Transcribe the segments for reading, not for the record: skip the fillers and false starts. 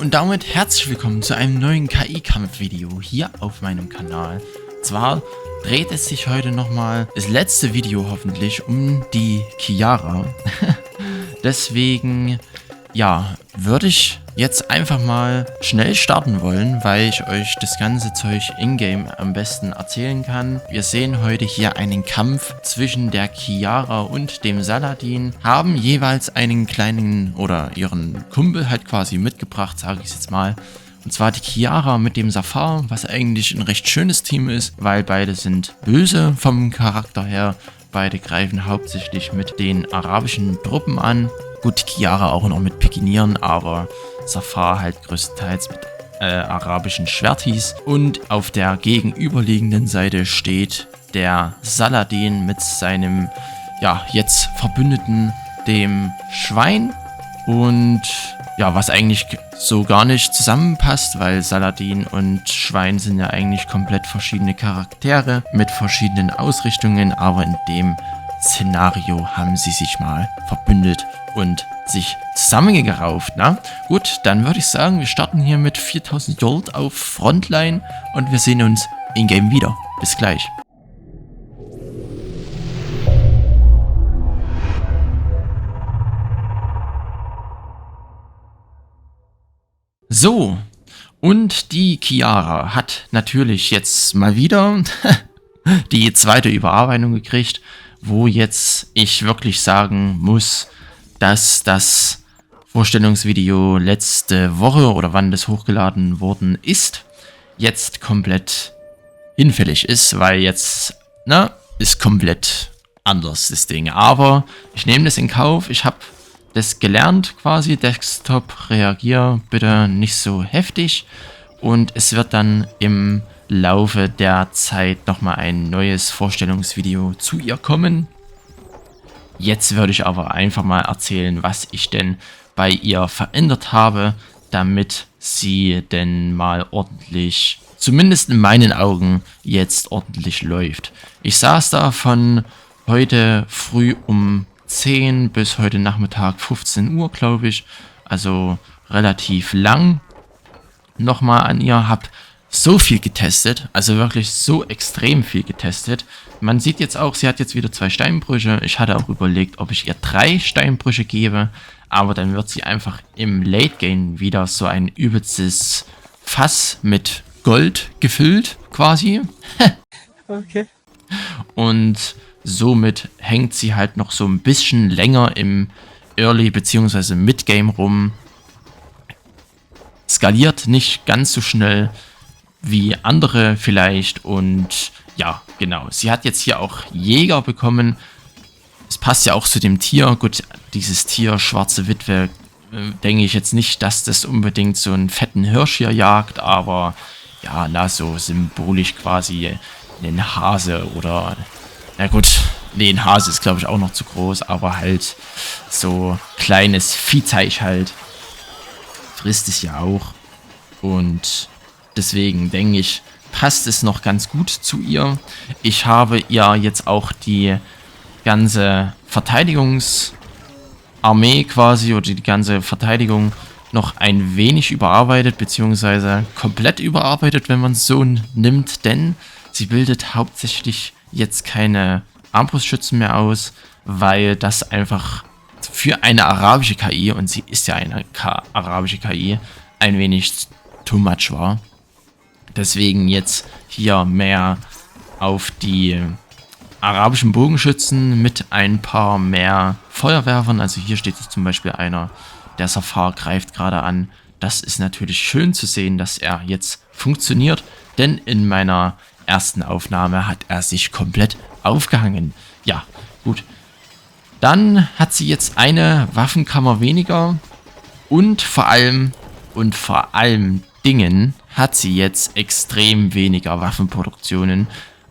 und damit herzlich willkommen zu einem neuen KI-Kampf-Video hier auf meinem Kanal. Zwar dreht es sich heute nochmal, das letzte Video hoffentlich, um die Chiara. Deswegen, ja, würde ich jetzt einfach mal schnell starten wollen, weil ich euch das ganze Zeug in-game am besten erzählen kann. Wir sehen heute hier einen Kampf zwischen der Chiara und dem Saladin, haben jeweils einen kleinen oder ihren Kumpel halt quasi mitgebracht, sage ich jetzt mal. Und zwar die Chiara mit dem Safar, was eigentlich ein recht schönes Team ist, weil beide sind böse vom Charakter her. Beide greifen hauptsächlich mit den arabischen Truppen an. Gut, Chiara auch noch mit Pikinieren, aber Safar halt größtenteils mit arabischen Schwertis. Und auf der gegenüberliegenden Seite steht der Saladin mit seinem, ja, jetzt Verbündeten, dem Schwein. Und ja, was eigentlich so gar nicht zusammenpasst, weil Saladin und Schwein sind ja eigentlich komplett verschiedene Charaktere mit verschiedenen Ausrichtungen, aber in dem Szenario haben sie sich mal verbündet und sich zusammengerauft, na? Gut, dann würde ich sagen, wir starten hier mit 4000 Gold auf Frontline und wir sehen uns in-game wieder. Bis gleich. So, und die Chiara hat natürlich jetzt mal wieder die zweite Überarbeitung gekriegt, wo jetzt ich wirklich sagen muss, dass das Vorstellungsvideo letzte Woche oder wann das hochgeladen worden ist, jetzt komplett hinfällig ist, weil jetzt, na, ist komplett anders das Ding. Aber ich nehme das in Kauf, ich habe das gelernt quasi, Desktop, reagier bitte nicht so heftig und es wird dann im Laufe der Zeit nochmal ein neues Vorstellungsvideo zu ihr kommen. Jetzt würde ich aber einfach mal erzählen, was ich denn bei ihr verändert habe, damit sie denn mal ordentlich, zumindest in meinen Augen, jetzt ordentlich läuft. Ich saß da von heute früh um 10 bis heute Nachmittag 15 Uhr, glaube ich. Also relativ lang nochmal an ihr. Hab so viel getestet, also wirklich so extrem viel getestet. Man sieht jetzt auch, sie hat jetzt wieder 2 Steinbrüche. Ich hatte auch überlegt, ob ich ihr 3 Steinbrüche gebe, aber dann wird sie einfach im Late Game wieder so ein übelstes Fass mit Gold gefüllt, quasi. Okay. Und somit hängt sie halt noch so ein bisschen länger im Early bzw. Mid-Game rum. Skaliert nicht ganz so schnell wie andere vielleicht. Und ja, genau. Sie hat jetzt hier auch Jäger bekommen. Es passt ja auch zu dem Tier. Gut, dieses Tier, schwarze Witwe, denke ich jetzt nicht, dass das unbedingt so einen fetten Hirsch hier jagt. Aber ja, na, so symbolisch quasi einen Hase oder... Na gut, nee, ein Hase ist glaube ich auch noch zu groß, aber halt so kleines Viehzeug halt. Frisst es ja auch. Und deswegen denke ich, passt es noch ganz gut zu ihr. Ich habe ihr jetzt auch die ganze Verteidigungsarmee quasi oder die ganze Verteidigung noch ein wenig überarbeitet, beziehungsweise komplett überarbeitet, wenn man es so nimmt, denn sie bildet hauptsächlich jetzt keine Armbrustschützen mehr aus, weil das einfach für eine arabische KI, und sie ist ja eine arabische KI, ein wenig too much war. Deswegen jetzt hier mehr auf die arabischen Bogenschützen mit ein paar mehr Feuerwerfern. Also hier steht jetzt zum Beispiel einer, der Safar greift gerade an. Das ist natürlich schön zu sehen, dass er jetzt funktioniert, denn in meiner ersten Aufnahme hat er sich komplett aufgehangen. Ja, gut. Dann hat sie jetzt eine Waffenkammer weniger und vor allem Dingen hat sie jetzt extrem weniger Waffenproduktionen.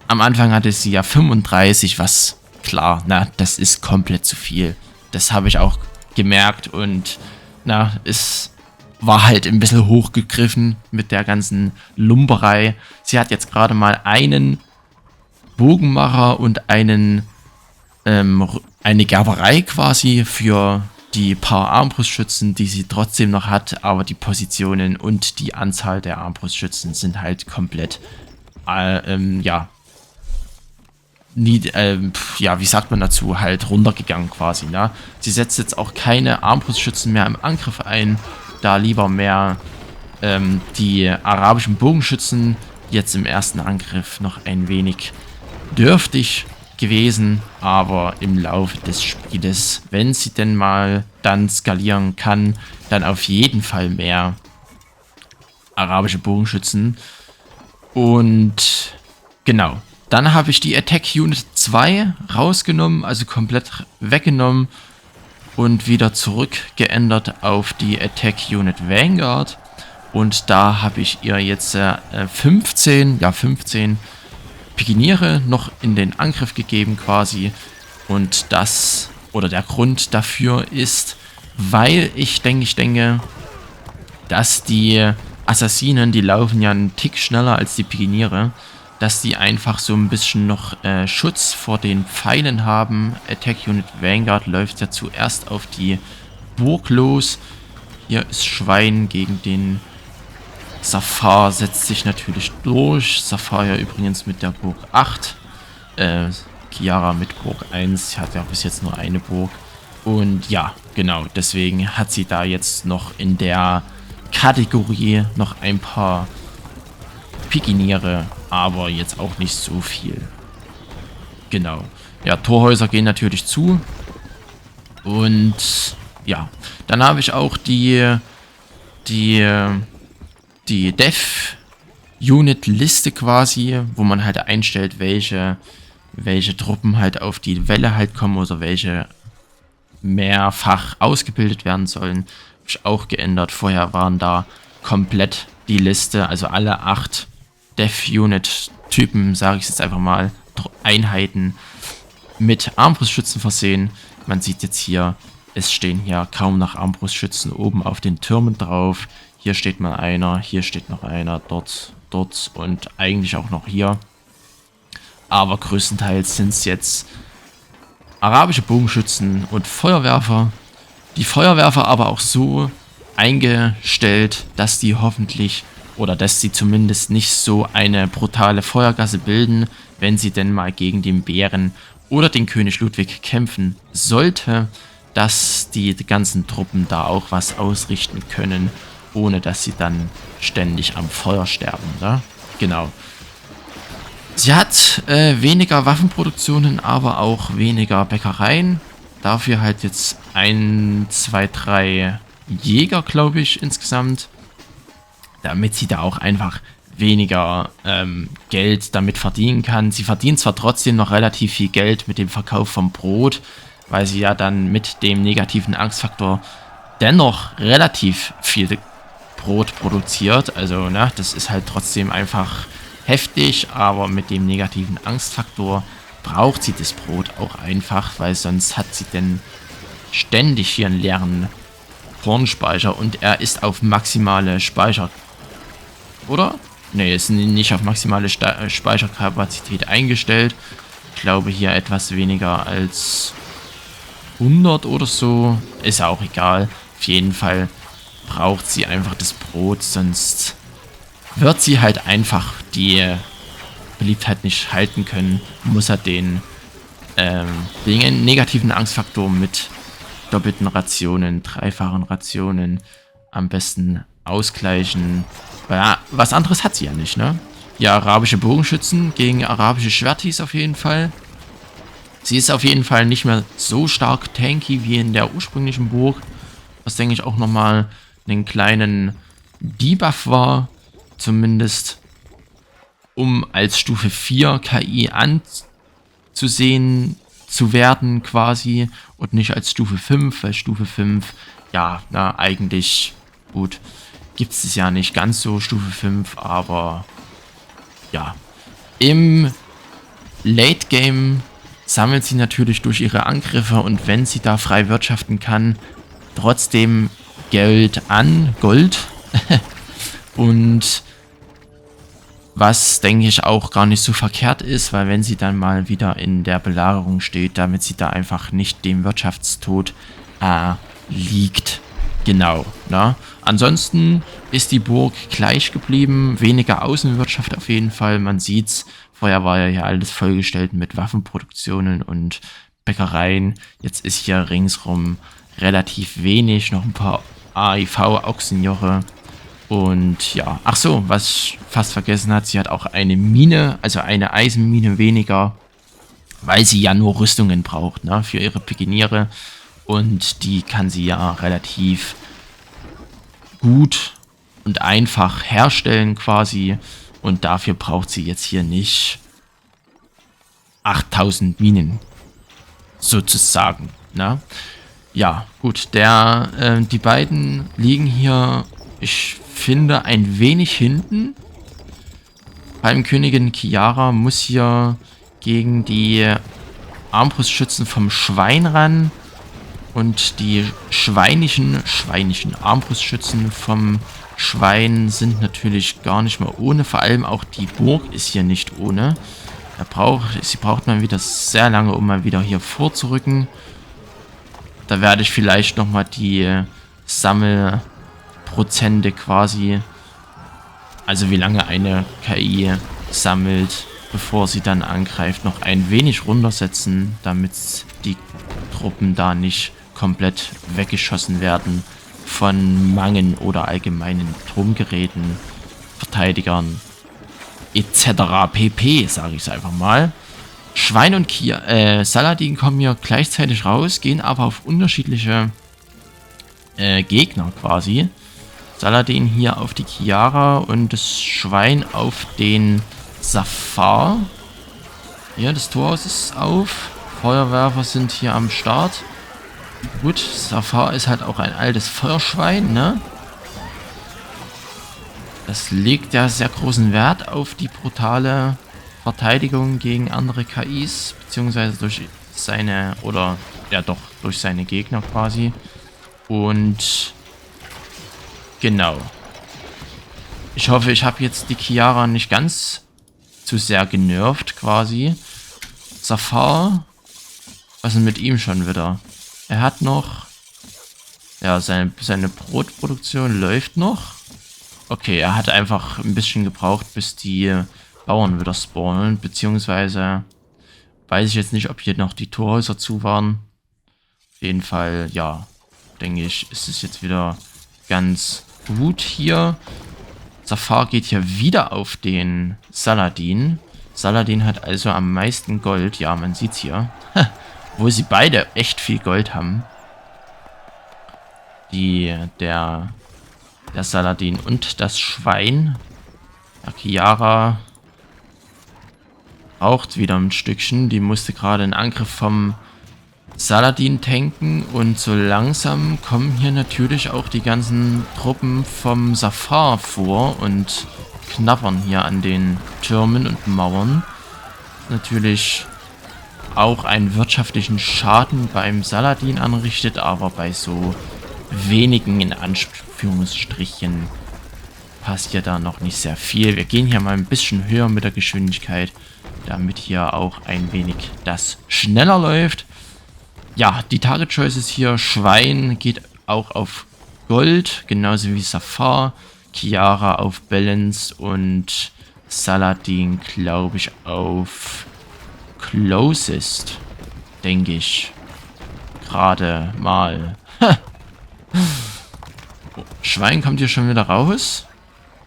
Am Anfang hatte sie ja 35, was klar, na, das ist komplett zu viel. Das habe ich auch gemerkt und na, es war halt ein bisschen hochgegriffen mit der ganzen Lumperei. Sie hat jetzt gerade mal einen Bogenmacher und eine Gerberei quasi für die paar Armbrustschützen, die sie trotzdem noch hat, aber die Positionen und die Anzahl der Armbrustschützen sind halt komplett, ja, ja, wie sagt man dazu, halt runtergegangen quasi, ne? Sie setzt jetzt auch keine Armbrustschützen mehr im Angriff ein, da lieber mehr die arabischen Bogenschützen, jetzt im ersten Angriff noch ein wenig dürftig gewesen, aber im Laufe des Spieles, wenn sie denn mal dann skalieren kann, dann auf jeden Fall mehr arabische Bogenschützen. Und genau, dann habe ich die Attack Unit 2 rausgenommen, also komplett weggenommen und wieder zurückgeändert auf die Attack Unit Vanguard. Und da habe ich ihr jetzt 15 Pikiniere noch in den Angriff gegeben quasi. Und das, oder der Grund dafür ist, weil ich denke, dass die Assassinen, die laufen ja einen Tick schneller als die Pikiniere, dass die einfach so ein bisschen noch Schutz vor den Pfeilen haben. Attack Unit Vanguard läuft ja zuerst auf die Burg los. Hier ist Schwein gegen den Safar, setzt sich natürlich durch. Safar ja übrigens mit der Burg 8. Chiara mit Burg 1. Sie hat ja bis jetzt nur eine Burg. Und ja, genau, deswegen hat sie da jetzt noch in der Kategorie noch ein paar Pikiniere, aber jetzt auch nicht so viel. Genau. Ja, Torhäuser gehen natürlich zu. Und ja, dann habe ich auch die Dev-Unit-Liste quasi, wo man halt einstellt, welche Truppen halt auf die Welle halt kommen oder welche mehrfach ausgebildet werden sollen. Habe ich auch geändert. Vorher waren da komplett die Liste, also alle 8 Dev-Unit-Typen, sage ich jetzt einfach mal, Einheiten mit Armbrustschützen versehen. Man sieht jetzt hier, es stehen hier kaum noch Armbrustschützen oben auf den Türmen drauf. Hier steht mal einer, hier steht noch einer, dort und eigentlich auch noch hier. Aber größtenteils sind es jetzt arabische Bogenschützen und Feuerwerfer. Die Feuerwerfer aber auch so eingestellt, dass die hoffentlich oder dass sie zumindest nicht so eine brutale Feuergasse bilden, wenn sie denn mal gegen den Bären oder den König Ludwig kämpfen sollte, dass die ganzen Truppen da auch was ausrichten können, ohne dass sie dann ständig am Feuer sterben, oder? Genau. Sie hat weniger Waffenproduktionen, aber auch weniger Bäckereien. Dafür halt jetzt 1, 2, 3 Jäger, glaube ich, insgesamt. Damit sie da auch einfach weniger Geld damit verdienen kann. Sie verdient zwar trotzdem noch relativ viel Geld mit dem Verkauf von Brot, weil sie ja dann mit dem negativen Angstfaktor dennoch relativ viel Brot produziert. Also, ne, das ist halt trotzdem einfach heftig, aber mit dem negativen Angstfaktor braucht sie das Brot auch einfach, weil sonst hat sie denn ständig hier einen leeren Kornspeicher und er ist auf maximale Speicher. Oder? Ne, ist nicht auf maximale Speicherkapazität eingestellt. Ich glaube hier etwas weniger als 100 oder so. Ist ja auch egal. Auf jeden Fall braucht sie einfach das Brot, sonst wird sie halt einfach die Beliebtheit nicht halten können. Muss er den negativen Angstfaktor mit doppelten Rationen, dreifachen Rationen am besten ausgleichen. Ja, was anderes hat sie ja nicht, ne? Ja, arabische Bogenschützen gegen arabische Schwertis auf jeden Fall. Sie ist auf jeden Fall nicht mehr so stark tanky wie in der ursprünglichen Burg. Was, denke ich, auch nochmal einen kleinen Debuff war. Zumindest um als Stufe 4 KI anzusehen zu werden quasi. Und nicht als Stufe 5, weil Stufe 5, ja, na, eigentlich, gut, gibt es ja nicht ganz so Stufe 5, aber ja. Im Late Game sammelt sie natürlich durch ihre Angriffe und wenn sie da frei wirtschaften kann, trotzdem Gold und was, denke ich, auch gar nicht so verkehrt ist, weil wenn sie dann mal wieder in der Belagerung steht, damit sie da einfach nicht dem Wirtschaftstod liegt. Genau, ne? Ansonsten ist die Burg gleich geblieben, weniger Außenwirtschaft auf jeden Fall, man sieht's. Vorher war ja hier alles vollgestellt mit Waffenproduktionen und Bäckereien. Jetzt ist hier ringsrum relativ wenig, noch ein paar AIV-Ochsenjoche. Und ja, ach so, was ich fast vergessen hat, sie hat auch eine Mine, also eine Eisenmine weniger, weil sie ja nur Rüstungen braucht, ne, für ihre Pikiniere. Und die kann sie ja relativ gut und einfach herstellen quasi. Und dafür braucht sie jetzt hier nicht 8000 Minen sozusagen. Ne? Ja, gut. Die beiden liegen hier, ich finde, ein wenig hinten. Palmkönigin Chiara muss hier gegen die Armbrustschützen vom Schwein ran. Und die schweinischen Armbrustschützen vom Schwein sind natürlich gar nicht mehr ohne. Vor allem auch die Burg ist hier nicht ohne. Sie braucht mal wieder sehr lange, um mal wieder hier vorzurücken. Da werde ich vielleicht nochmal die Sammelprozente quasi, also wie lange eine KI sammelt, bevor sie dann angreift, noch ein wenig runtersetzen, damit die Truppen da nicht komplett weggeschossen werden von Mangen oder allgemeinen Turmgeräten, Verteidigern etc. pp, sage ich es einfach mal. Schwein und Saladin kommen hier gleichzeitig raus, gehen aber auf unterschiedliche Gegner quasi. Saladin hier auf die Chiara und das Schwein auf den Safar. Hier, das Torhaus ist auf. Feuerwerfer sind hier am Start. Gut, Safar ist halt auch ein altes Feuerschwein, ne? Das legt ja sehr großen Wert auf die brutale Verteidigung gegen andere KIs, beziehungsweise durch seine, oder ja doch, durch seine Gegner quasi. Und genau. Ich hoffe, ich habe jetzt die Chiara nicht ganz zu sehr genervt quasi. Safar, was ist denn mit ihm schon wieder? Er hat noch, ja, seine Brotproduktion läuft noch. Okay, er hat einfach ein bisschen gebraucht, bis die Bauern wieder spawnen, beziehungsweise weiß ich jetzt nicht, ob hier noch die Torhäuser zu waren. Auf jeden Fall, ja, denke ich, ist es jetzt wieder ganz gut hier. Safar geht hier wieder auf den Saladin. Saladin hat also am meisten Gold, ja, man sieht's hier. Wo sie beide echt viel Gold haben. Der Saladin und das Schwein. Der Chiara braucht wieder ein Stückchen. Die musste gerade einen Angriff vom Saladin tanken. Und so langsam kommen hier natürlich auch die ganzen Truppen vom Safar vor und knabbern hier an den Türmen und Mauern. Natürlich auch einen wirtschaftlichen Schaden beim Saladin anrichtet, aber bei so wenigen, in Anführungsstrichen, passiert da noch nicht sehr viel. Wir gehen hier mal ein bisschen höher mit der Geschwindigkeit, damit hier auch ein wenig das schneller läuft. Ja, die Target Choices hier, Schwein geht auch auf Gold, genauso wie Safar, Chiara auf Balance und Saladin, glaube ich, auf Closest, denke ich. Gerade mal. Schwein kommt hier schon wieder raus.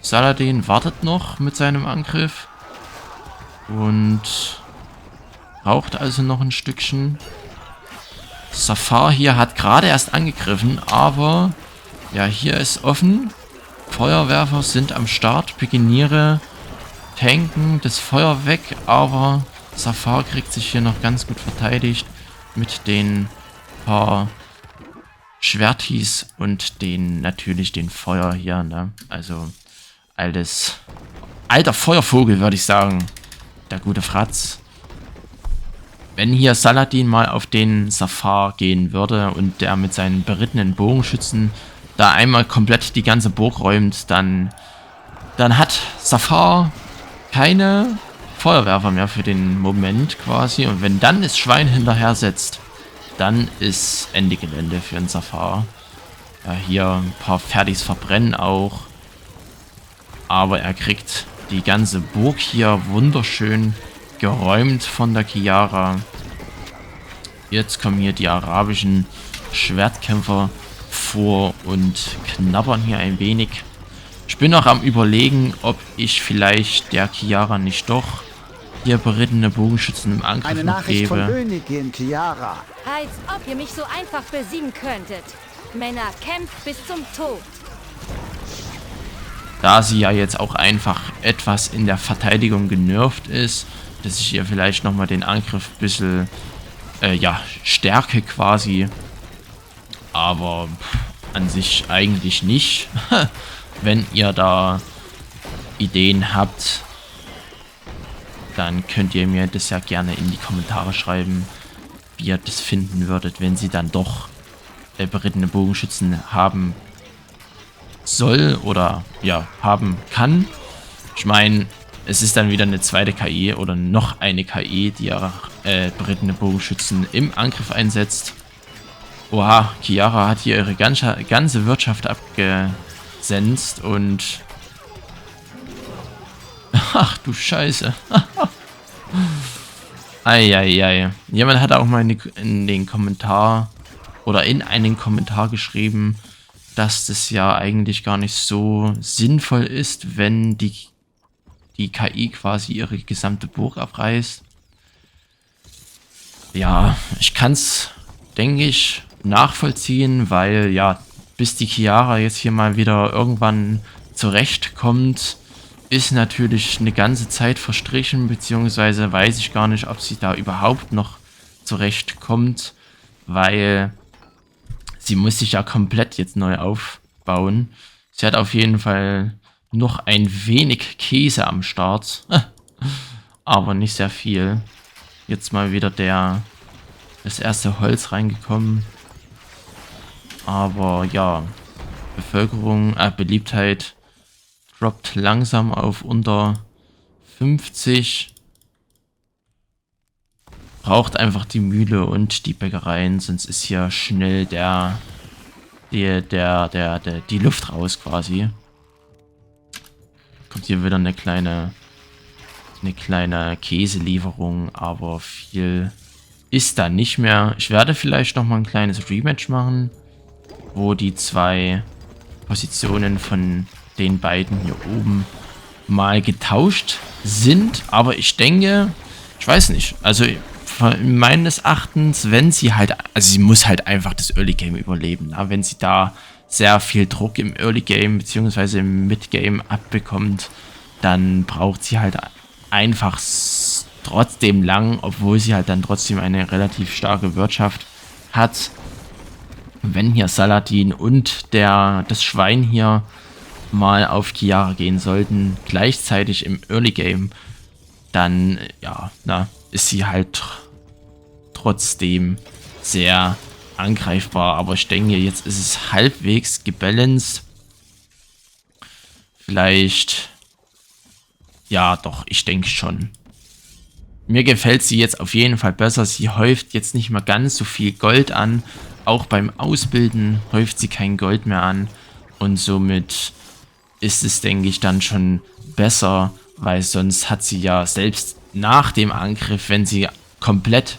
Saladin wartet noch mit seinem Angriff. Und braucht also noch ein Stückchen. Safar hier hat gerade erst angegriffen, aber ja, hier ist offen. Feuerwerfer sind am Start. Pikiniere tanken das Feuer weg, aber Safar kriegt sich hier noch ganz gut verteidigt mit den paar Schwertis und natürlich den Feuer hier, ne? Also alter Feuervogel, würde ich sagen. Der gute Fratz. Wenn hier Saladin mal auf den Safar gehen würde und der mit seinen berittenen Bogenschützen da einmal komplett die ganze Burg räumt, dann hat Safar keine Feuerwerfer mehr für den Moment quasi. Und wenn dann das Schwein hinterher setzt, dann ist Ende Gelände für den Safar. Ja, hier ein paar Fertigs verbrennen auch. Aber er kriegt die ganze Burg hier wunderschön geräumt von der Chiara. Jetzt kommen hier die arabischen Schwertkämpfer vor und knabbern hier ein wenig. Ich bin noch am Überlegen, ob ich vielleicht der Chiara nicht doch hier berittene Bogenschützen im Angriff Eine noch Nachricht von gebe. Königin Chiara. Als ob ihr mich so einfach besiegen könntet. Männer, kämpft bis zum Tod. Da sie ja jetzt auch einfach etwas in der Verteidigung genervt ist, dass ich ihr vielleicht nochmal den Angriff ein bisschen, ja, stärke quasi. Aber an sich eigentlich nicht. Wenn ihr da Ideen habt, dann könnt ihr mir das ja gerne in die Kommentare schreiben, wie ihr das finden würdet, wenn sie dann doch berittene Bogenschützen haben soll oder ja, haben kann. Ich meine, es ist dann wieder eine zweite KI oder noch eine KI, die ja berittene Bogenschützen im Angriff einsetzt. Oha, Chiara hat hier ihre ganze Wirtschaft abgesenzt und... Ach du Scheiße. Eieiei. Jemand hat auch mal in den Kommentar oder in einen Kommentar geschrieben, dass das ja eigentlich gar nicht so sinnvoll ist, wenn die KI quasi ihre gesamte Burg abreißt. Ja, ich kann es, denke ich, nachvollziehen, weil ja, bis die Chiara jetzt hier mal wieder irgendwann zurechtkommt, ist natürlich eine ganze Zeit verstrichen, beziehungsweise weiß ich gar nicht, ob sie da überhaupt noch zurechtkommt, weil sie muss sich ja komplett jetzt neu aufbauen. Sie hat auf jeden Fall noch ein wenig Käse am Start, aber nicht sehr viel. Jetzt mal wieder das erste Holz reingekommen. Aber ja, Beliebtheit droppt langsam auf unter 50. Braucht einfach die Mühle und die Bäckereien, sonst ist hier schnell die Luft raus quasi. Kommt hier wieder eine kleine Käselieferung, aber viel ist da nicht mehr. Ich werde vielleicht noch mal ein kleines Rematch machen, wo die zwei Positionen von den beiden hier oben mal getauscht sind. Aber ich denke, ich weiß nicht, also meines Erachtens, wenn sie halt, also sie muss halt einfach das Early Game überleben. Na? Wenn sie da sehr viel Druck im Early Game bzw. im Mid Game abbekommt, dann braucht sie halt einfach trotzdem lang, obwohl sie halt dann trotzdem eine relativ starke Wirtschaft hat. Wenn hier Saladin und das Schwein hier mal auf Chiara gehen sollten, gleichzeitig im Early Game, dann ja, ist sie halt trotzdem sehr angreifbar. Aber ich denke, jetzt ist es halbwegs gebalanced. Vielleicht, ja doch, ich denke schon. Mir gefällt sie jetzt auf jeden Fall besser. Sie häuft jetzt nicht mehr ganz so viel Gold an. Auch beim Ausbilden häuft sie kein Gold mehr an. Und somit ist es, denke ich, dann schon besser, weil sonst hat sie ja selbst nach dem Angriff, wenn sie komplett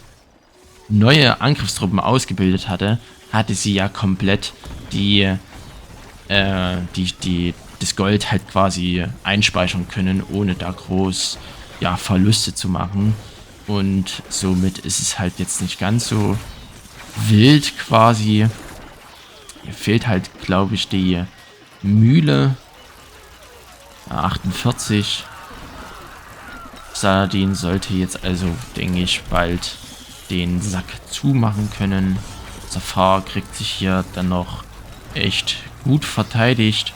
neue Angriffstruppen ausgebildet hatte, hatte sie ja komplett das Gold halt quasi einspeichern können, ohne da groß ja, Verluste zu machen. Und somit ist es halt jetzt nicht ganz so wild quasi. Hier fehlt halt, glaube ich, die Mühle. 48. Saladin sollte jetzt also, denke ich, bald den Sack zumachen können. Safar kriegt sich hier dann noch echt gut verteidigt.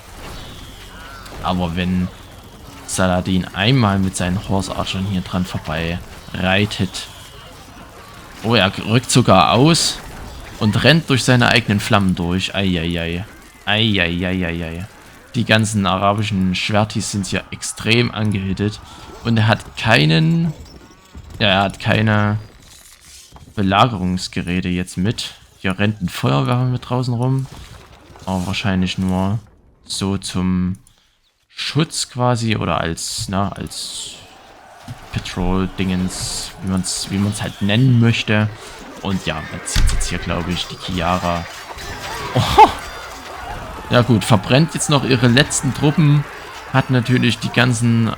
Aber wenn Saladin einmal mit seinen Horse Archern hier dran vorbei reitet. Oh, er rückt sogar aus und rennt durch seine eigenen Flammen durch. Eieiei. Eieieiei. Die ganzen arabischen Schwertis sind hier extrem angehittet. Und er hat keine Belagerungsgeräte jetzt mit. Hier rennt ein Feuerwehr mit draußen rum. Aber wahrscheinlich nur so zum Schutz quasi oder als Patrol-Dingens, wie man's halt nennen möchte. Und ja, man zieht jetzt hier, glaube ich, die Chiara. Oh! Ja gut, verbrennt jetzt noch ihre letzten Truppen. Hat natürlich die ganzen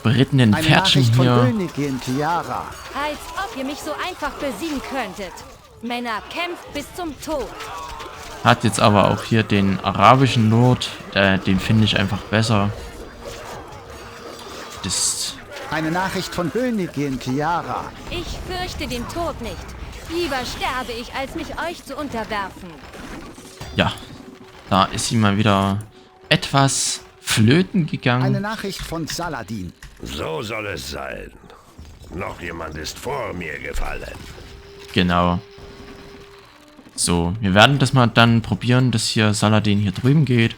berittenen Pferdchen hier. Als ob ihr mich so einfach besiegen könntet. Männer, kämpft bis zum Tod. Hat jetzt aber auch hier den arabischen Lord. Den finde ich einfach besser. Das... Eine Nachricht von Königin Chiara. Ich fürchte den Tod nicht. Lieber sterbe ich, als mich euch zu unterwerfen. Ja, da ist sie mal wieder etwas flöten gegangen. Eine Nachricht von Saladin. So soll es sein. Noch jemand ist vor mir gefallen. Genau. So, wir werden das mal dann probieren, dass hier Saladin hier drüben geht.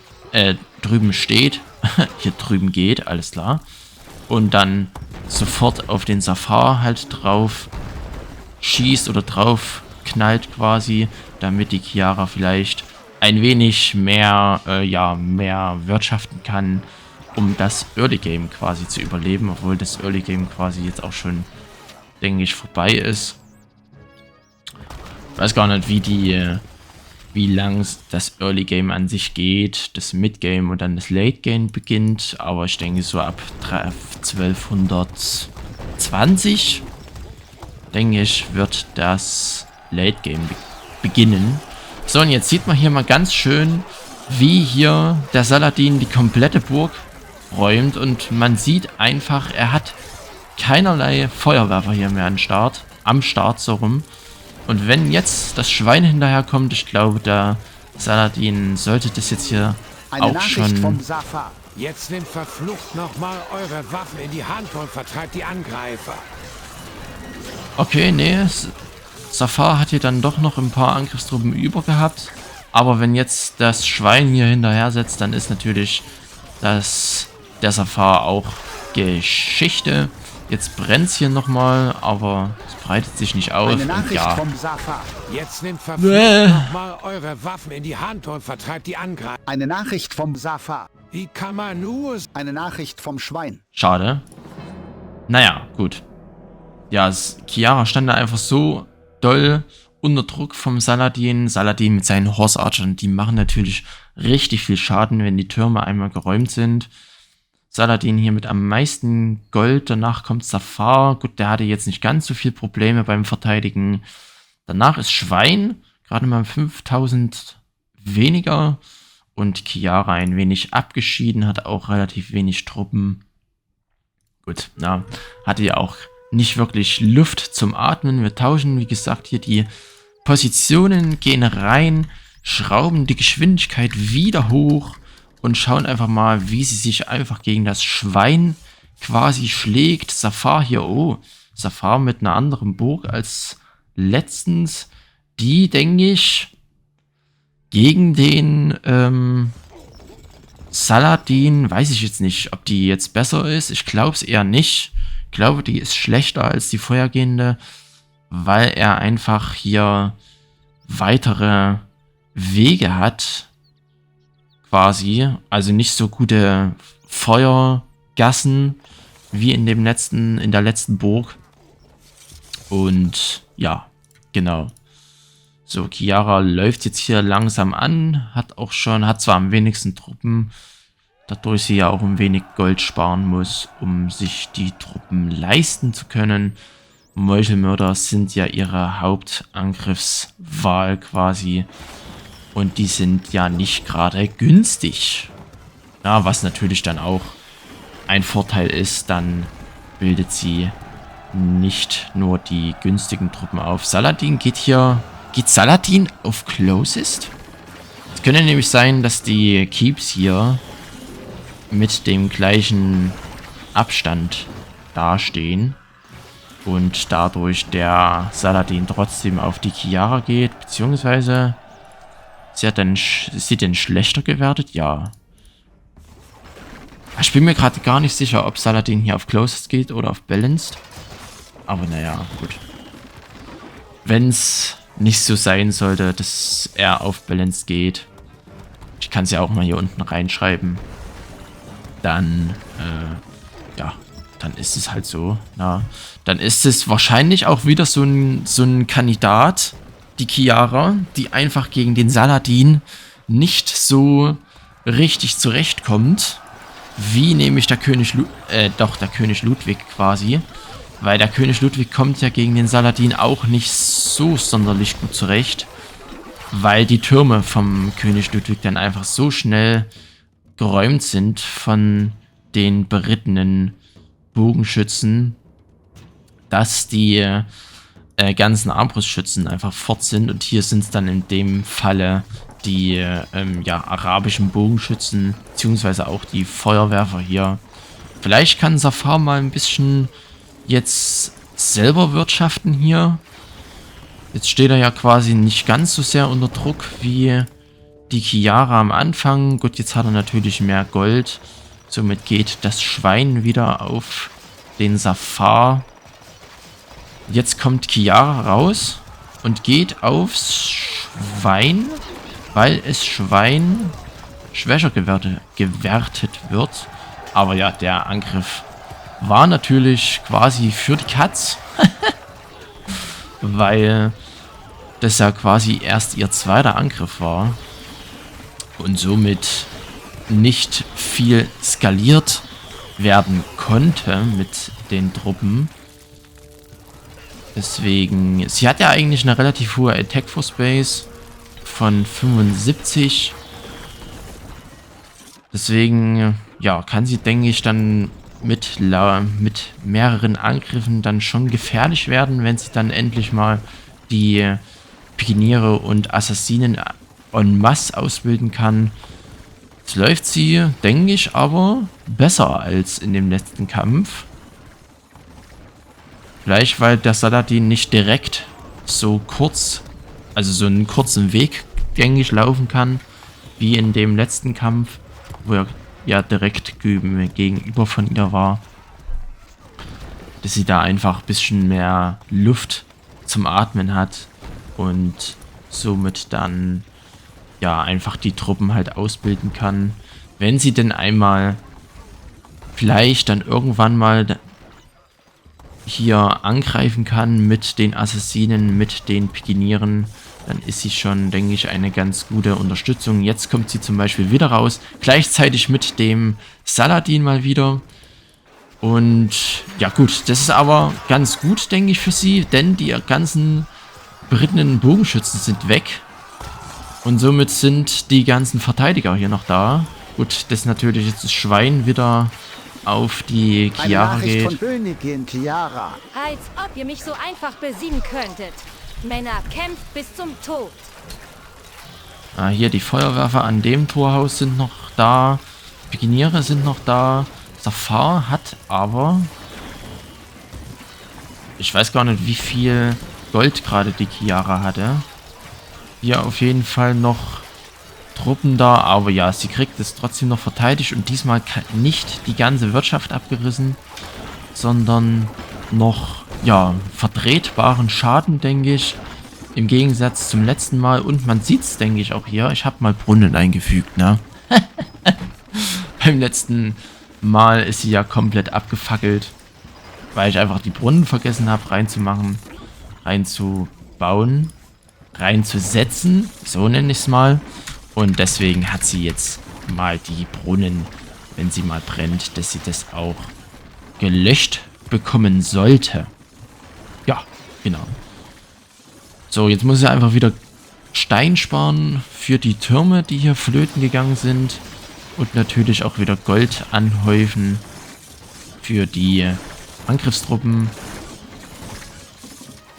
Drüben steht. Hier drüben geht, alles klar. Und dann sofort auf den Safar halt drauf schießt oder drauf knallt quasi, damit die Chiara vielleicht ein wenig mehr, mehr wirtschaften kann, um das Early Game quasi zu überleben, obwohl das Early Game quasi jetzt auch schon, denke ich, vorbei ist. Ich weiß gar nicht, wie lang das Early Game an sich geht, das Mid Game und dann das Late Game beginnt, aber ich denke so ab 1220, denke ich, wird das Late Game beginnen. So, und jetzt sieht man hier mal ganz schön, wie hier der Saladin die komplette Burg räumt und man sieht einfach, er hat keinerlei Feuerwerfer hier mehr am Start so rum. Und wenn jetzt das Schwein hinterherkommt, ich glaube, der Saladin sollte das jetzt hier Eine auch Nachricht schon... vom Safar. Jetzt nehmt verflucht nochmal eure Waffen in die Hand und vertreibt die Angreifer. Okay, nee, Safar hat hier dann doch noch ein paar Angriffstruppen über gehabt. Aber wenn jetzt das Schwein hier hinterher setzt, dann ist natürlich der Safar auch Geschichte. Jetzt brennt es hier nochmal, aber es breitet sich nicht aus. Eine Und Nachricht ja, vom Safar. Jetzt nehmt verflucht nochmal eure Waffen in die Hand und vertreibt die Angreifer. Eine Nachricht vom Safar. Wie kann man nur... Eine Nachricht vom Schwein. schade. Naja, gut. Ja, Chiara stand da einfach so doll unter Druck vom Saladin. Saladin mit seinen Horse Archern, die machen natürlich richtig viel Schaden, wenn die Türme einmal geräumt sind. Saladin hier mit am meisten Gold, danach kommt Safar. Gut, der hatte jetzt nicht ganz so viel Probleme beim Verteidigen. Danach ist Schwein, gerade mal 5000 weniger. Und Chiara ein wenig abgeschieden, hat auch relativ wenig Truppen. Gut, na, hatte ja auch nicht wirklich Luft zum Atmen. Wir tauschen, wie gesagt, hier die Positionen, gehen rein, schrauben die Geschwindigkeit wieder hoch und schauen einfach mal, wie sie sich einfach gegen das Schwein quasi schlägt. Safar hier, oh, Safar mit einer anderen Burg als letztens. Die, denke ich, gegen den Saladin, weiß ich jetzt nicht, ob die jetzt besser ist. Ich glaube es eher nicht. Ich glaube, die ist schlechter als die vorhergehende, weil er einfach hier weitere Wege hat, quasi. Also nicht so gute Feuergassen wie in der letzten Burg. Und ja, genau. So, Chiara läuft jetzt hier langsam an, hat zwar am wenigsten Truppen, dadurch sie ja auch ein wenig Gold sparen muss, um sich die Truppen leisten zu können. Meuchelmörder sind ja ihre Hauptangriffswahl quasi und die sind ja nicht gerade günstig. Ja, was natürlich dann auch ein Vorteil ist, dann bildet sie nicht nur die günstigen Truppen auf. Saladin geht Saladin auf Closest? Es könnte nämlich sein, dass die Keeps hier mit dem gleichen Abstand dastehen und dadurch der Saladin trotzdem auf die Chiara geht, beziehungsweise ist sie denn schlechter gewertet? Ja. Ich bin mir gerade gar nicht sicher, ob Saladin hier auf Closest geht oder auf Balanced. Aber naja, gut. wenn es nicht so sein sollte, dass er auf Balance geht, ich kann es ja auch mal hier unten reinschreiben, dann, ja, dann ist es halt so. Ja. Dann ist es wahrscheinlich auch wieder so ein Kandidat, die Chiara, die einfach gegen den Saladin nicht so richtig zurechtkommt, wie nämlich der König Ludwig quasi. Weil der König Ludwig kommt ja gegen den Saladin auch nicht so sonderlich gut zurecht, weil die Türme vom König Ludwig dann einfach so schnell geräumt sind von den berittenen Bogenschützen, dass die ganzen Armbrustschützen einfach fort sind. Und hier sind es dann in dem Falle die ja, arabischen Bogenschützen, beziehungsweise auch die Feuerwerfer hier. Vielleicht kann Zafar mal ein bisschen jetzt selber wirtschaften hier. Jetzt steht er ja quasi nicht ganz so sehr unter Druck wie die Chiara am Anfang. Gut, jetzt hat er natürlich mehr Gold. Somit geht das Schwein wieder auf den Zafar. Jetzt kommt Chiara raus und geht aufs Schwein, weil es Schwein schwächer gewertet wird. Aber ja, der Angriff war natürlich quasi für die Katz, weil das ja quasi erst ihr zweiter Angriff war und somit nicht viel skaliert werden konnte mit den Truppen. Deswegen, sie hat ja eigentlich eine relativ hohe Attack Force Base von 75. Deswegen, ja, kann sie, denke ich, dann mit mehreren Angriffen dann schon gefährlich werden, wenn sie dann endlich mal die Pikiniere und Assassinen en masse ausbilden kann. Jetzt läuft sie, denke ich, aber besser als in dem letzten Kampf. Vielleicht, weil der Saladin nicht direkt so kurz, also so einen kurzen Weg, denke ich, laufen kann, wie in dem letzten Kampf, wo er ja direkt gegenüber von ihr war. Dass sie da einfach ein bisschen mehr Luft zum Atmen hat und somit dann ja einfach die Truppen halt ausbilden kann. Wenn sie denn einmal vielleicht dann irgendwann mal hier angreifen kann mit den Assassinen, mit den Pikinieren, dann ist sie schon, denke ich, eine ganz gute Unterstützung. Jetzt kommt sie zum Beispiel wieder raus, gleichzeitig mit dem Saladin mal wieder. Und ja gut, das ist aber ganz gut, denke ich, für sie, denn die ganzen berittenen Bogenschützen sind weg. Und somit sind die ganzen Verteidiger hier noch da. Gut, das ist natürlich jetzt das Schwein wieder auf die Chiara geht. Von Königin Chiara. Als ob ihr mich so einfach besiegen könntet. Männer, kämpft bis zum Tod. Ah, hier die Feuerwerfer an dem Torhaus sind noch da. Pikiniere sind noch da. Zafar hat aber... Ich weiß gar nicht, wie viel Gold gerade die Chiara hatte. Hier auf jeden Fall noch Truppen da, aber ja, sie kriegt es trotzdem noch verteidigt und diesmal nicht die ganze Wirtschaft abgerissen, sondern noch, ja, vertretbaren Schaden, denke ich, im Gegensatz zum letzten Mal. Und man sieht es, denke ich, auch hier. Ich habe mal Brunnen eingefügt, ne? Beim letzten Mal ist sie ja komplett abgefackelt, weil ich einfach die Brunnen vergessen habe reinzumachen, reinzubauen, reinzusetzen, so nenne ich es mal. Und deswegen hat sie jetzt mal die Brunnen, wenn sie mal brennt, dass sie das auch gelöscht bekommen sollte. Ja, genau. So, jetzt muss sie einfach wieder Stein sparen für die Türme, die hier flöten gegangen sind. Und natürlich auch wieder Gold anhäufen für die Angriffstruppen.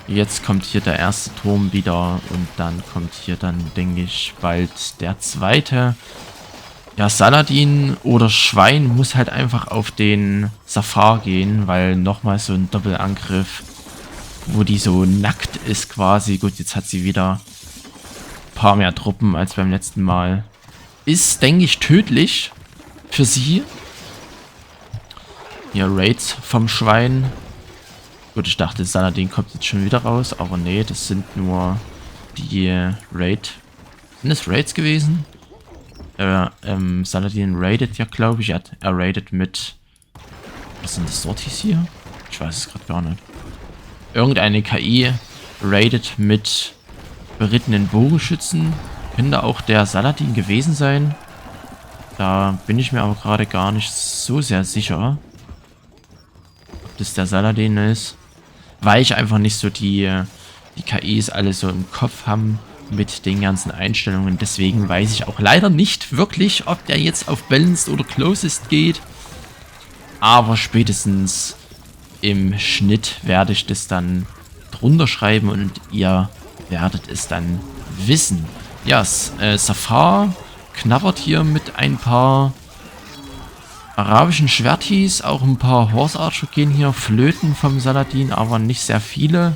Jetzt kommt hier der erste Turm wieder und dann kommt hier dann, denke ich, bald der zweite. Ja, Saladin oder Schwein muss halt einfach auf den Zafar gehen, weil nochmal so ein Doppelangriff, wo die so nackt ist quasi. Gut, jetzt hat sie wieder ein paar mehr Truppen als beim letzten Mal. Ist, denke ich, tödlich für sie. Hier Raids vom Schwein. Gut, ich dachte, Saladin kommt jetzt schon wieder raus, aber nee, das sind nur die Raid. Sind das Raids gewesen? Saladin raidet ja, glaube ich. Er raidet mit... Was sind das Sorties hier? Ich weiß es gerade gar nicht. Irgendeine KI raidet mit berittenen Bogenschützen. Könnte auch der Saladin gewesen sein. Da bin ich mir aber gerade gar nicht so sehr sicher, ob das der Saladin ist. Weil ich einfach nicht so die KIs alle so im Kopf haben mit den ganzen Einstellungen. Deswegen weiß ich auch leider nicht wirklich, ob der jetzt auf Balanced oder Closest geht. Aber spätestens im Schnitt werde ich das dann drunter schreiben und ihr werdet es dann wissen. Ja, Safar knabbert hier mit ein paar arabischen Schwertis. Auch ein paar Horse Archer gehen hier flöten vom Saladin, aber nicht sehr viele.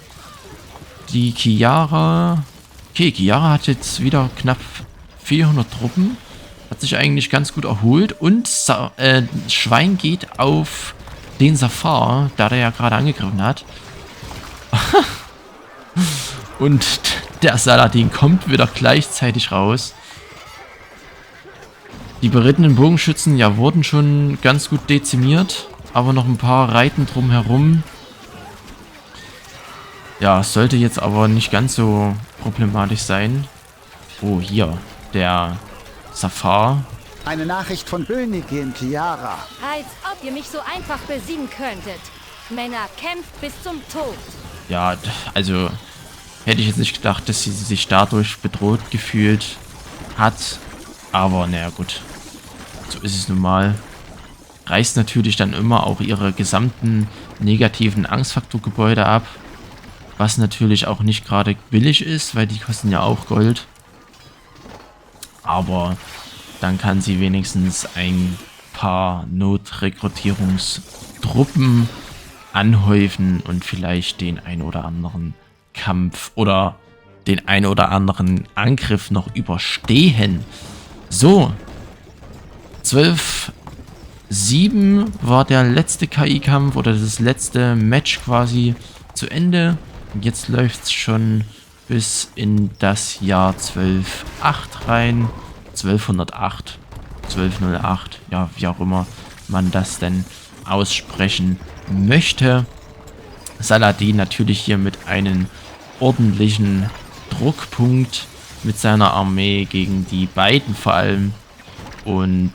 Die Chiara... Okay, Chiara hat jetzt wieder knapp 400 Truppen. Hat sich eigentlich ganz gut erholt. Und Schwein geht auf den Safar, da der ja gerade angegriffen hat. Und der Saladin kommt wieder gleichzeitig raus. Die berittenen Bogenschützen, ja, wurden schon ganz gut dezimiert. Aber noch ein paar reiten drumherum. Ja, sollte jetzt aber nicht ganz so problematisch sein. Oh, hier. Der Safar. Eine Nachricht von Königin Chiara. Als ob ihr mich so einfach besiegen könntet. Männer, kämpft bis zum Tod. Ja, also hätte ich jetzt nicht gedacht, dass sie sich dadurch bedroht gefühlt hat. Aber naja, gut. So ist es nun mal. Reißt natürlich dann immer auch ihre gesamten negativen Angstfaktorgebäude ab. Was natürlich auch nicht gerade billig ist, weil die kosten ja auch Gold. Aber dann kann sie wenigstens ein paar Notrekrutierungstruppen anhäufen und vielleicht den ein oder anderen Kampf oder den ein oder anderen Angriff noch überstehen. So, 12:7 war der letzte KI-Kampf oder das letzte Match quasi zu Ende. Und jetzt läuft es schon bis in das Jahr 12.8 rein. 1208, 1208, ja, wie auch immer man das denn aussprechen möchte. Saladin natürlich hier mit einem ordentlichen Druckpunkt mit seiner Armee gegen die beiden vor allem. Und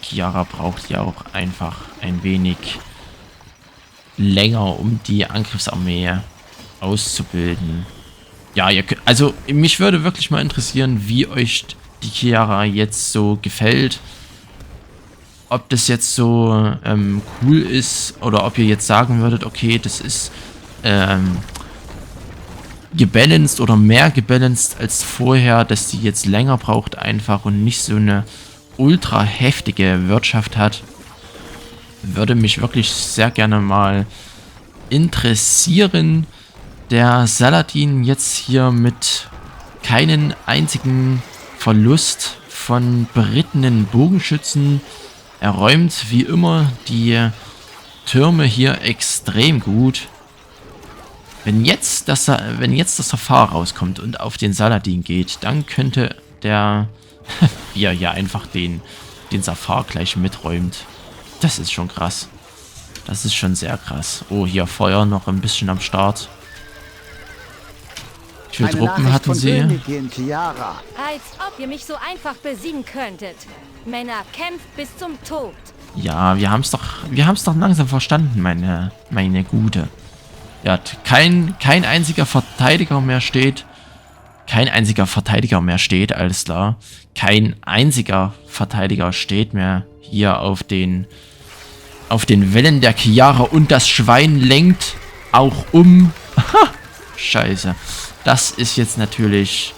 Chiara braucht ja auch einfach ein wenig länger, um die Angriffsarmee auszubilden. Ja, also mich würde wirklich mal interessieren, wie euch die Chiara jetzt so gefällt. Ob das jetzt so cool ist oder ob ihr jetzt sagen würdet, okay, das ist gebalanced oder mehr gebalanced als vorher, dass die jetzt länger braucht einfach und nicht so eine ultra heftige Wirtschaft hat. Würde mich wirklich sehr gerne mal interessieren. Der Saladin jetzt hier mit keinen einzigen Verlust von berittenen Bogenschützen. Er räumt wie immer die Türme hier extrem gut. Wenn jetzt das Safar rauskommt und auf den Saladin geht, dann könnte der wie er hier einfach den Safar gleich miträumt. Das ist schon krass. Das ist schon sehr krass. Oh, hier Feuer noch ein bisschen am Start. Wie viele Truppen hatten sie? Als ob ihr mich so einfach besiegen könntet. Männer, kämpft bis zum Tod. Ja, wir haben's doch langsam verstanden, meine Gute. Ja, kein einziger Verteidiger mehr steht. Kein einziger Verteidiger mehr steht, alles klar. Kein einziger Verteidiger steht mehr hier auf den Wellen der Chiara und das Schwein lenkt auch um. Scheiße. Das ist jetzt natürlich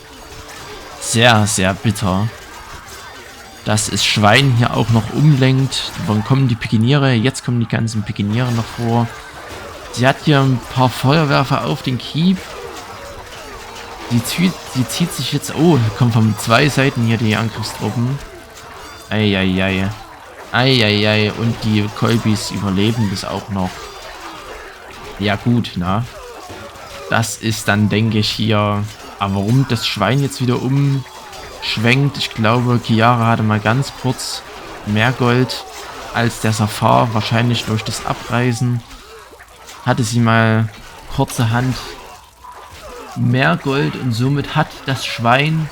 sehr, sehr bitter. Dass das Schwein hier auch noch umlenkt. Wann kommen die Pikiniere? Jetzt kommen die ganzen Pikiniere noch vor. Sie hat hier ein paar Feuerwerfer auf den Keep. Die zieht sich jetzt... Oh, kommen von zwei Seiten hier die Angriffstruppen. Eieiei. Eieiei. Und die Kolbis überleben das auch noch. Ja gut, na. Das ist dann, denke ich, hier... Aber warum das Schwein jetzt wieder umschwenkt, ich glaube, Chiara hatte mal ganz kurz mehr Gold als der Safar. Wahrscheinlich durch das Abreisen hatte sie mal kurzerhand mehr Gold und somit hat das Schwein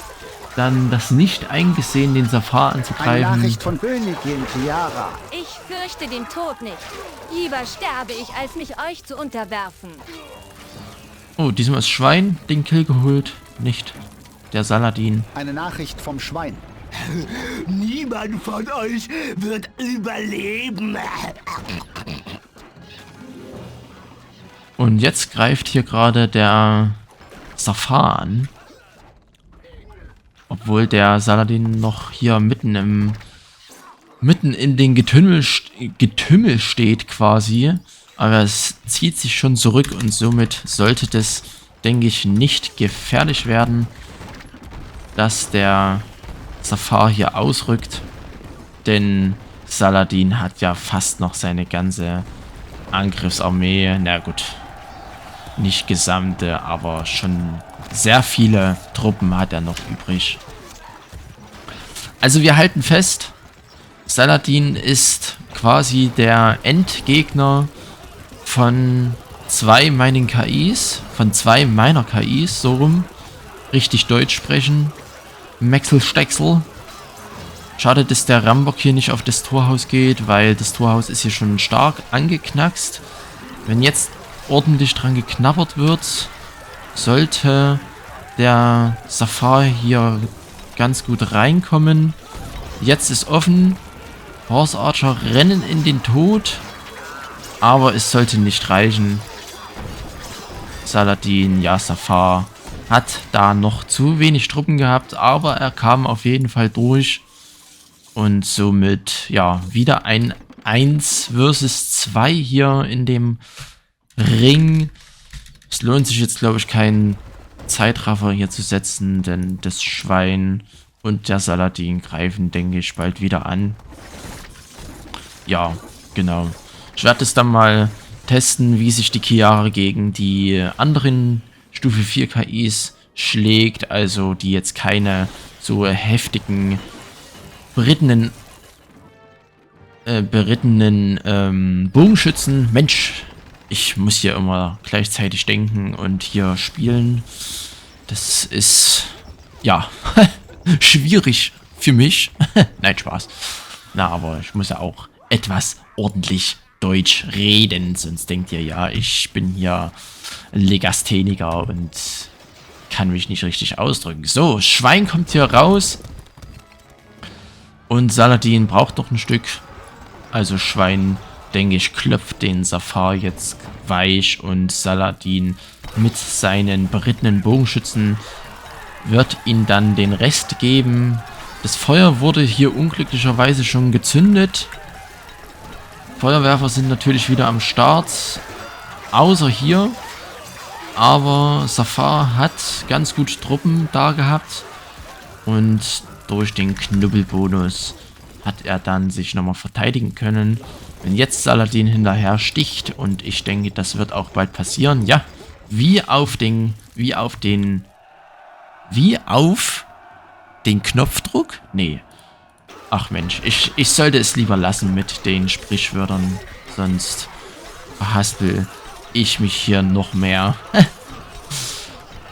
dann das nicht eingesehen, den Safar Eine anzugreifen. Nachricht von Königin Chiara. Ich fürchte den Tod nicht. Lieber sterbe ich, als mich euch zu unterwerfen. Oh, diesmal ist Schwein den Kill geholt, nicht der Saladin. Eine Nachricht vom Schwein. Niemand von euch wird überleben. Und jetzt greift hier gerade der Safar an. Obwohl der Saladin noch hier mitten in den Getümmel steht quasi. Aber es zieht sich schon zurück und somit sollte das, denke ich, nicht gefährlich werden, dass der Safar hier ausrückt. Denn Saladin hat ja fast noch seine ganze Angriffsarmee. Na gut, nicht gesamte, aber schon sehr viele Truppen hat er noch übrig. Also wir halten fest, Saladin ist quasi der Endgegner von zwei meiner KIs, so rum, richtig Deutsch sprechen. Mexelstexel. Schade, dass der Rambock hier nicht auf das Torhaus geht, weil das Torhaus ist hier schon stark angeknackst. Wenn jetzt ordentlich dran geknabbert wird, sollte der Safar hier ganz gut reinkommen. Jetzt ist offen. Horse Archer rennen in den Tod. Aber es sollte nicht reichen. Saladin, ja, Safar hat da noch zu wenig Truppen gehabt, aber er kam auf jeden Fall durch. Und somit, ja, wieder ein 1 versus 2 hier in dem Ring. Es lohnt sich jetzt, glaube ich, keinen Zeitraffer hier zu setzen, denn das Schwein und der Saladin greifen, denke ich, bald wieder an. Ja, genau. Ich werde es dann mal testen, wie sich die Chiara gegen die anderen Stufe 4 KIs schlägt, also die jetzt keine so heftigen berittenen Bogenschützen. Mensch, ich muss hier immer gleichzeitig denken und hier spielen. Das ist, ja, schwierig für mich. Nein, Spaß. Na, aber ich muss ja auch etwas ordentlich Deutsch reden, sonst denkt ihr, ja, ich bin hier Legastheniker und kann mich nicht richtig ausdrücken. So, Schwein kommt hier raus. Und Saladin braucht noch ein Stück. Also Schwein, denke ich, klopft den Safar jetzt weich. Und Saladin mit seinen berittenen Bogenschützen wird ihn dann den Rest geben. Das Feuer wurde hier unglücklicherweise schon gezündet. Feuerwerfer sind natürlich wieder am Start. Außer hier. Aber Safar hat ganz gut Truppen da gehabt. Und durch den Knubbelbonus hat er dann sich nochmal verteidigen können. Wenn jetzt Saladin hinterher sticht, und ich denke, das wird auch bald passieren, ja, wie auf den Knopfdruck? Nee. Ach Mensch, ich sollte es lieber lassen mit den Sprichwörtern, sonst verhaspel ich mich hier noch mehr.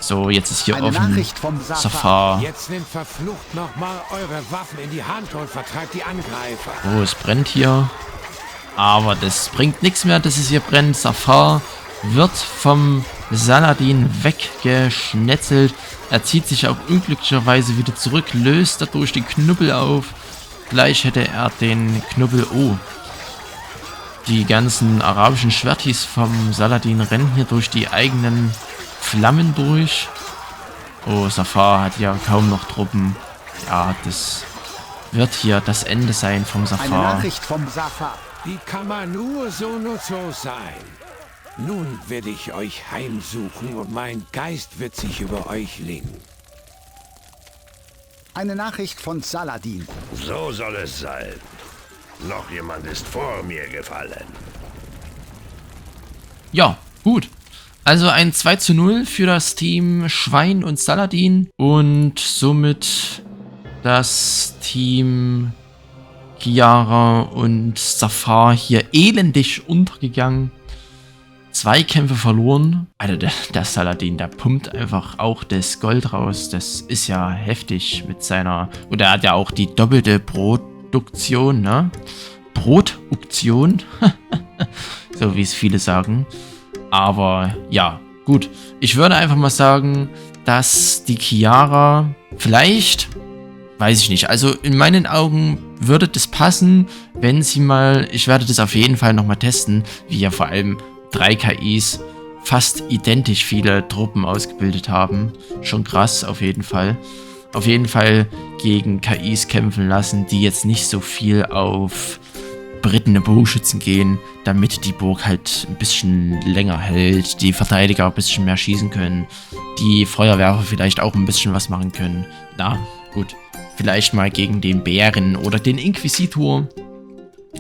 So, jetzt ist hier Eine offen. Nachricht vom Safar. Jetzt nehmt verflucht nochmal eure Waffen in die Hand und vertreibt die Angreifer. Oh, es brennt hier. Aber das bringt nichts mehr, dass es hier brennt. Safar wird vom Saladin weggeschnetzelt. Er zieht sich auch unglücklicherweise wieder zurück, löst dadurch den Knubbel auf. Gleich hätte er den Knubbel... Oh. Die ganzen arabischen Schwertis vom Saladin rennen hier durch die eigenen Flammen durch. Oh, Safar hat ja kaum noch Truppen. Ja, das wird hier das Ende sein vom Eine Safar. Nachricht vom Safar. Wie kann man nur so nutzlos sein? Nun werde ich euch heimsuchen und mein Geist wird sich über euch legen. Eine Nachricht von Saladin. So soll es sein. Noch jemand ist vor mir gefallen. Ja, Gut. Also ein 2:0 für das Team Schwein und Saladin und somit das Team Chiara und Safar hier elendig untergegangen. 2 Kämpfe verloren. Alter, der Saladin, der pumpt einfach auch das Gold raus. Das ist ja heftig mit seiner... Und er hat ja auch die doppelte Produktion, ne? Brotauktion. So wie es viele sagen. Aber ja, gut. Ich würde einfach mal sagen, dass die Chiara vielleicht... Weiß ich nicht. Also in meinen Augen würde das passen, wenn sie mal... Ich werde das auf jeden Fall nochmal testen, wie ja vor allem 3 KIs fast identisch viele Truppen ausgebildet haben. Schon krass, auf jeden Fall. Auf jeden Fall gegen KIs kämpfen lassen, die jetzt nicht so viel auf berittene Bogenschützen gehen, damit die Burg halt ein bisschen länger hält, die Verteidiger ein bisschen mehr schießen können, die Feuerwerfer vielleicht auch ein bisschen was machen können. Na, gut. Vielleicht mal gegen den Bären oder den Inquisitor.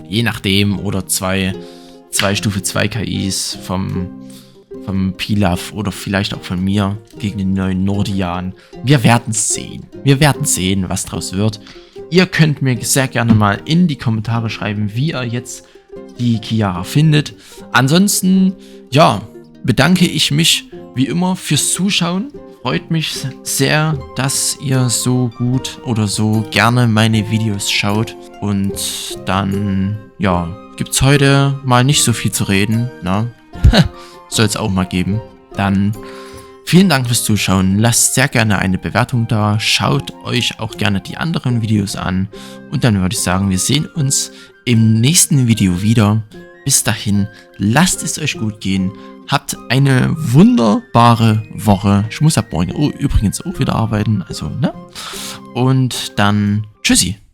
Je nachdem. Oder zwei Stufe 2 KIs vom Pilaf oder vielleicht auch von mir gegen den neuen Nordian. Wir werden sehen. Wir werden sehen, was draus wird. Ihr könnt mir sehr gerne mal in die Kommentare schreiben, wie ihr jetzt die Chiara findet. Ansonsten, ja, bedanke ich mich wie immer fürs Zuschauen. Freut mich sehr, dass ihr so gut oder so gerne meine Videos schaut. Und dann, ja, gibt's heute mal nicht so viel zu reden, ne? Soll es auch mal geben. Dann vielen Dank fürs Zuschauen. Lasst sehr gerne eine Bewertung da. Schaut euch auch gerne die anderen Videos an. Und dann würde ich sagen, wir sehen uns im nächsten Video wieder. Bis dahin, lasst es euch gut gehen. Habt eine wunderbare Woche. Ich muss ab morgen übrigens auch wieder arbeiten. Also, ne? Und dann tschüssi.